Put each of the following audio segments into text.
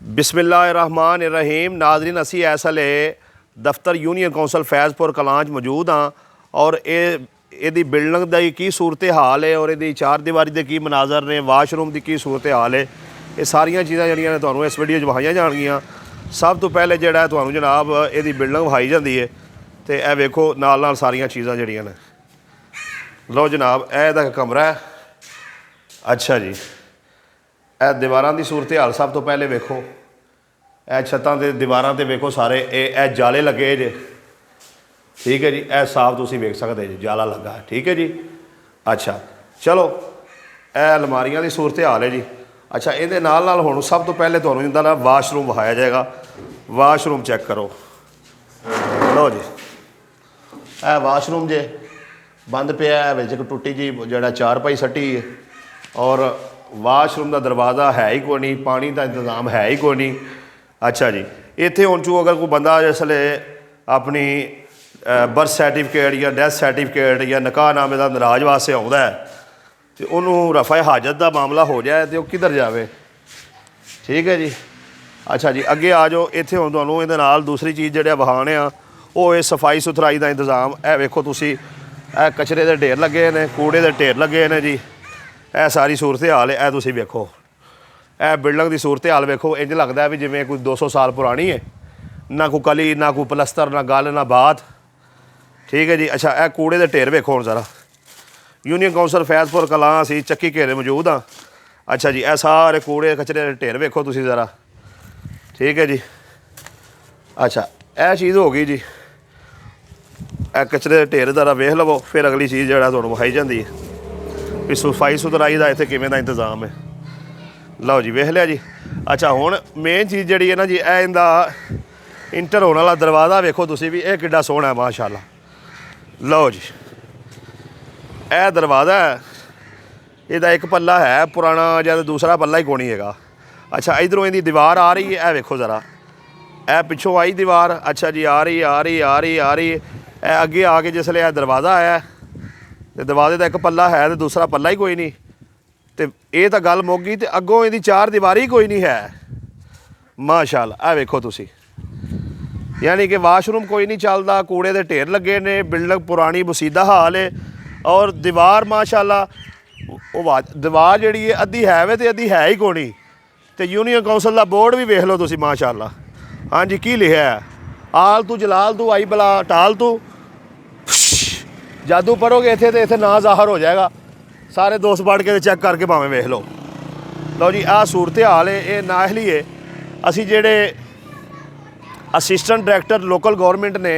बिस्मिल्लाहिर्रहमानिर्रहीम। नाज़रीन, असी इस हले दफ्तर यूनियन कौंसल फैज़पुर कलां मौजूद हाँ और ये बिल्डिंग की की सूरत हाल है और ये चार दीवारी के की मनाजर ने, वाशरूम की सूरत हाल है, ये सारिया चीज़ा जड़ियाँ ने तुहानूं इस वीडियो विखाई जाणगियां। सब तो पहले जिहड़ा तुहानूं जनाब ये बिल्डिंग विखाई जाती है तो यह वेखो नाल नाल सारिया चीज़ां जड़ियां ने। लो जनाब, यह कमरा है। अच्छा जी, यह दीवारां की सूरत हाल सब तो पहले वेखो। यह छत्तां ते दीवारां ते वेखो सारे ये जाले लगे जे, ठीक है जी। यह साफ तुसीं वेख सकते जी, जाला लगा है, ठीक है जी। अच्छा चलो, यह अलमारियां की सूरत हाल है जी। अच्छा, ये नाल नाल हुण सब तो पहले तुहानूं इहदा ना वाशरूम विखाया जाएगा। वाशरूम चैक करो। लो जी, यह वाशरूम जे बंद पिया है, विच टुट्टी जी जिहड़ा चारपाई सट्टी है और वाशरूम का दरवाज़ा है ही कोई नहीं, पानी का इंतज़ाम है ही कोई नहीं। अच्छा जी, इत्थे हुण चूँ अगर कोई बंदा जिसले अपनी बर्थ सर्टिफिकेट या डैथ सर्टिफिकेट या निकाहनामे का नाराज वास्ते आउंदा है तो उन्होंने रफ़ा हाजत का मामला हो जाए तो किधर जाए, ठीक है जी। अच्छा जी, अगे आ जाओ। इत्थे हुण तुहानूं इहदे नाल दूसरी चीज़ जिहड़े विखाने आ वो ये सफाई सुथराई का इंतज़ाम। यह वेखो तुसीं, यह कचरे के ढेर लगे ने, कूड़े के ढेर लगे ने जी। यह सारी सूरत हाल है। यह तुसीं वेखो, यह बिल्डिंग की सूरत हाल वेखो। इंज लगता है भी जिवें कोई 200 साल पुरानी है, ना कोई कली, ना कोई पलस्तर, ना गल, ना बात, ठीक है जी। अच्छा, यह कूड़े के ढेर वेखो हुण ज़रा। यूनियन कौंसल फैज़पुर कलां असीं चक्की घेरे मौजूद हाँ। अच्छा जी, यह सारे कूड़े कचरे के ढेर वेखो तुसीं ज़रा, ठीक है जी। अच्छा, यह चीज़ हो गई जी। यह कचरे के ढेर ज़रा वेख लवो, फिर अगली चीज़ जिहड़ा तुहानूं विखाई जाती है भी सफाई सुथराई का इत्थे किवें दा इंतज़ाम है। लो जी, वेख लिया जी। अच्छा, हुण मेन चीज़ जिहड़ी है ना जी, यह इहदा इंटर होने वाला दरवाज़ा वेखो तुसीं भी, यह किड्डा सोहना है माशाअल्लाह। लो जी, यह दरवाज़ा है, इसदा एक पल्ला है पुराना या दूसरा पल्ला ही कोनी हैगा। अच्छा, इधरों इहदी दीवार आ रही है, यह वेखो ज़रा, यह पिछों आई दीवार। अच्छा जी, आ रही आ रही आ रही आ रही। यह अगे आके जिसले यह दरवाज़ा आया तो दरवाजे का एक पल्ला है तो दूसरा पल्ला ही कोई नहीं, तो ये तो गल मुक गई। तो अगों इहदी चार दीवारी कोई नहीं है माशाअल्लाह। यह वेखो तुसीं, यानी कि वाशरूम कोई नहीं चलता, कूड़े के ढेर लगे ने, बिल्डिंग पुरानी बसीदा हाल है और दीवार माशाअल्लाह दीवार जिहड़ी है अद्धी है वे तो अद्धी है ही कोनी। तो यूनियन कौंसल का बोर्ड भी वेख लो तुसीं माशाअल्लाह। हाँ जी, की लिखा है, आल तू जलाल तू आई बला टाल तू, जादू पढ़ोगे इत्थे तो इत्थे ना ज़ाहिर हो जाएगा। सारे दोस्त पढ़ के चैक करके भावें वेख लो। लो जी, आ सूरत हाल है। ये ना इसलिए असी जेडे असिस्टेंट डायरैक्टर लोकल गौरमेंट ने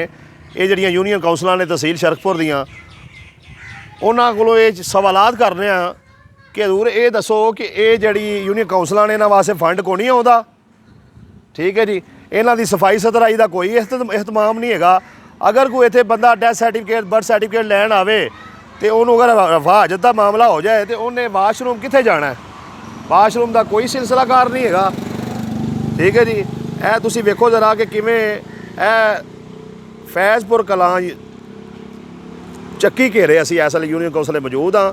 ये जड़ियाँ यूनियन कौंसलां ने तहसील शरकपुर दियाँ, उन्होंने कोलों ये सवालात करने कि हजूर ये दसो कि ये जड़ी यूनियन कौंसलां ने इन्हां वास्ते फंड को नहीं आउंदा, ठीक है जी। इन्हां दी सफाई सुथराई का कोई एहतमाम नहीं हैगा। अगर कोई इत्थे बंदा डैथ सर्टिफिकेट बर्थ सर्टिफिकेट लैन आवे तो उन्होंने अगर हिफाजत का मामला हो जाए तो उन्हें वाशरूम कित्थे जाना है, वाशरूम का कोई सिलसिलाकार नहीं हैगा, ठीक है जी। यह तुसीं वेखो ज़रा कि किवें फैज़पुर कलां चक्की घेरे असीं इस वेले यूनियन कौंसल मौजूद हाँ।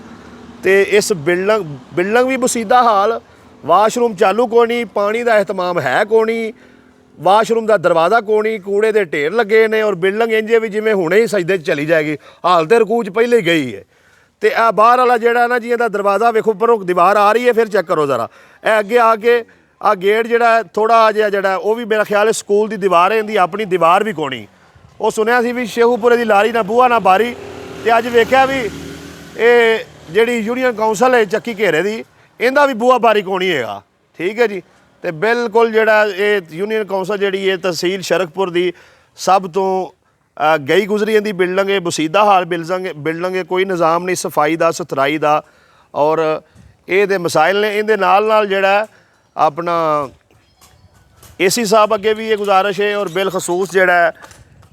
तो इस बिल्डिंग भी बसीदा हाल, वाशरूम चालू को नहीं, पानी का एहतमाम है को नहीं, वाशरूम का दरवाज़ा को नहीं, कूड़े के ढेर लगे ने और बिल्डिंग इंजे भी जिमें हुणे ही सजदे चली जाएगी, हाल तो रकूच पहले ही गई है। तो यह बाहर वाला जिहड़ा ना जी, दरवाज़ा वेखो, परों दीवार आ रही है, फिर चेक करो ज़रा। यह अगे आके आ गेट जिहड़ा थोड़ा जिहा जिहड़ा वो भी मेरा ख्याल है स्कूल की दीवार है, इहदी अपनी दीवार भी कोनी। वो सुनिया सी भी शेखूपुरे की लारी ना बूहा ना बारी, तो अज वेख्या भी ये जिहड़ी यूनियन कौंसल है चक्की घेरे की, इहदा भी बूहा बारी कोनी हैगा, ठीक है जी। तो बिल्कुल जिहड़ा ये यूनियन कौंसल जिहड़ी है तहसील शरकपुर की सब तो गई गुजरी इहदी बिल्डिंग है, बसीदा हाल बिल्डिंग है, कोई निज़ाम नहीं सफाई का सुथराई का और ये मसाइल ने। इहदे नाल नाल जिहड़ा अपना AC साहब अगे भी ये गुजारिश है और बिलखसूस जिहड़ा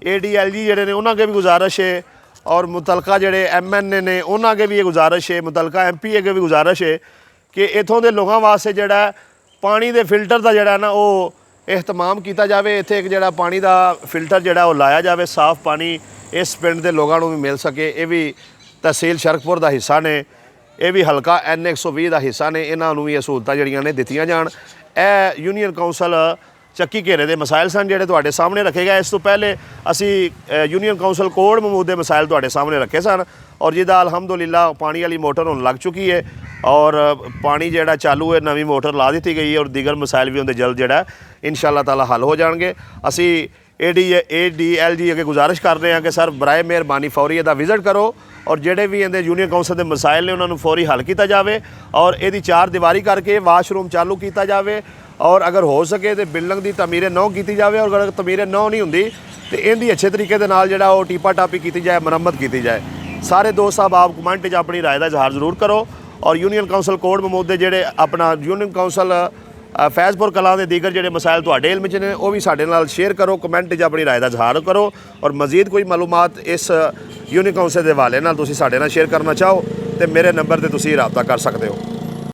ADLG जिहड़े ने उन्होंने भी गुजारिश है और मुतलका जिहड़े MNA ने उन्होंने अगे भी ये गुजारिश है, मुतलका MP अगे भी गुजारिश है कि इत्थों के लोगों वास्ते जिहड़ा पानी के फिल्टर का जिहड़ा ना वो एहतमाम किया जाए। इत्थे एक जिहड़ा पानी का फिल्टर जिहड़ा वो लाया जाए, साफ पानी इस पिंड के लोगों को भी मिल सके। ये भी तहसील शरकपुर का हिस्सा ने, ये भी हल्का N120 का हिस्सा ने, इन्हों भी ये सहूलतां जिहड़ियां ने दित्तियां जाण। ਇਹ ਯੂਨੀਅਨ ਕੌਂਸਲ ਚੱਕੀ ਘੇਰੇ ਦੇ ਮਸਾਇਲ ਸਨ ਜਿਹੜੇ ਤੁਹਾਡੇ ਸਾਹਮਣੇ ਰੱਖੇ ਗਏ। ਇਸ ਤੋਂ ਪਹਿਲੇ ਅਸੀਂ ਯੂਨੀਅਨ ਕੌਂਸਲ ਕੋਟ ਮਹਿਮੂਦ ਦੇ ਮਸਾਇਲ ਤੁਹਾਡੇ ਸਾਹਮਣੇ ਰੱਖੇ ਸਨ ਔਰ ਜਿਹਦਾ ਅਲਹਮਦੁਲਿਲਾ ਪਾਣੀ ਵਾਲੀ ਮੋਟਰ ਹੁਣ ਲੱਗ ਚੁੱਕੀ ਹੈ ਔਰ ਪਾਣੀ ਜਿਹੜਾ ਚਾਲੂ ਹੈ, ਨਵੀਂ ਮੋਟਰ ਲਾ ਦਿੱਤੀ ਗਈ ਹੈ ਔਰ ਦੀਗਰ ਮਸਾਇਲ ਵੀ ਉਹਦੇ ਜਲਦ ਜਿਹੜਾ ਇਨਸ਼ਾ ਅੱਲਾਹ ਤਾਲਾ ਹੱਲ ਹੋ ਜਾਣਗੇ। ਅਸੀਂ ADLG ਅੱਗੇ ਗੁਜ਼ਾਰਿਸ਼ ਕਰ ਰਹੇ ਹਾਂ ਕਿ ਸਰ ਬਰਾਏ ਮਿਹਰਬਾਨੀ ਫੌਰੀ ਇਹਦਾ ਵਿਜ਼ਿਟ ਕਰੋ ਔਰ ਜਿਹੜੇ ਵੀ ਇਹਦੇ ਯੂਨੀਅਨ ਕੌਂਸਲ ਦੇ ਮਸਾਇਲ ਨੇ ਉਹਨਾਂ ਨੂੰ ਫੌਰੀ ਹੱਲ ਕੀਤਾ ਜਾਵੇ ਔਰ ਇਹਦੀ 4 ਦੀਵਾਰੀ ਕਰਕੇ ਵਾਸ਼ਰੂਮ ਚਾਲੂ ਕੀਤਾ ਜਾਵੇ ਔਰ ਅਗਰ ਹੋ ਸਕੇ ਤੇ ਬਿਲਡਿੰਗ ਦੀ ਤਮੀਰੇ ਨੌ ਕੀਤੀ ਜਾਵੇ ਔਰ ਅਗਰ ਤਮੀਰੇ ਨੌ ਨਹੀਂ ਹੁੰਦੀ ਤੇ ਇਹਦੀ ਅੱਛੇ ਤਰੀਕੇ ਦੇ ਨਾਲ ਜਿਹੜਾ ਉਹ ਟੀਪਾ ਟਾਪੀ ਕੀਤੀ ਜਾਏ, ਮੁਰੰਮਤ ਕੀਤੀ ਜਾਏ। ਸਾਰੇ ਦੋਸਤ ਸਾਹਿਬ ਆਪ ਕਮੈਂਟ 'ਚ ਆਪਣੀ ਰਾਏ ਦਾ ਇਜ਼ਹਾਰ ਜ਼ਰੂਰ ਕਰੋ ਔਰ ਯੂਨੀਅਨ ਕੌਂਸਲ ਕੋਟ ਮਹਿਮੂਦ ਦੇ ਜਿਹੜੇ ਆਪਣਾ ਯੂਨੀਅਨ ਕੌਂਸਲ ਫੈਜ਼ਪੁਰ ਕਲਾਂ ਦੇ ਦੀਗਰ ਜਿਹੜੇ ਮਸਾਇਲ ਤੁਹਾਡੇ ਇਲਮ 'ਚ ਨੇ ਉਹ ਵੀ ਸਾਡੇ ਨਾਲ ਸ਼ੇਅਰ ਕਰੋ, ਕਮੈਂਟ 'ਚ ਆਪਣੀ ਰਾਏ ਦਾ ਇਜ਼ਹਾਰ ਕਰੋ ਔਰ ਮਜ਼ੀਦ ਕੋਈ ਮਾਲੂਮਾਤ ਇਸ ਯੂਨੀਅਨ ਕੌਂਸਲ ਦੇ ਹਵਾਲੇ ਨਾਲ ਤੁਸੀਂ ਸਾਡੇ ਨਾਲ ਸ਼ੇਅਰ ਕਰਨਾ ਚਾਹੋ ਤੇ ਮੇਰੇ ਨੰਬਰ ਤੇ ਤੁਸੀਂ ਰਾਬਤਾ ਕਰ ਸਕਦੇ ਹੋ।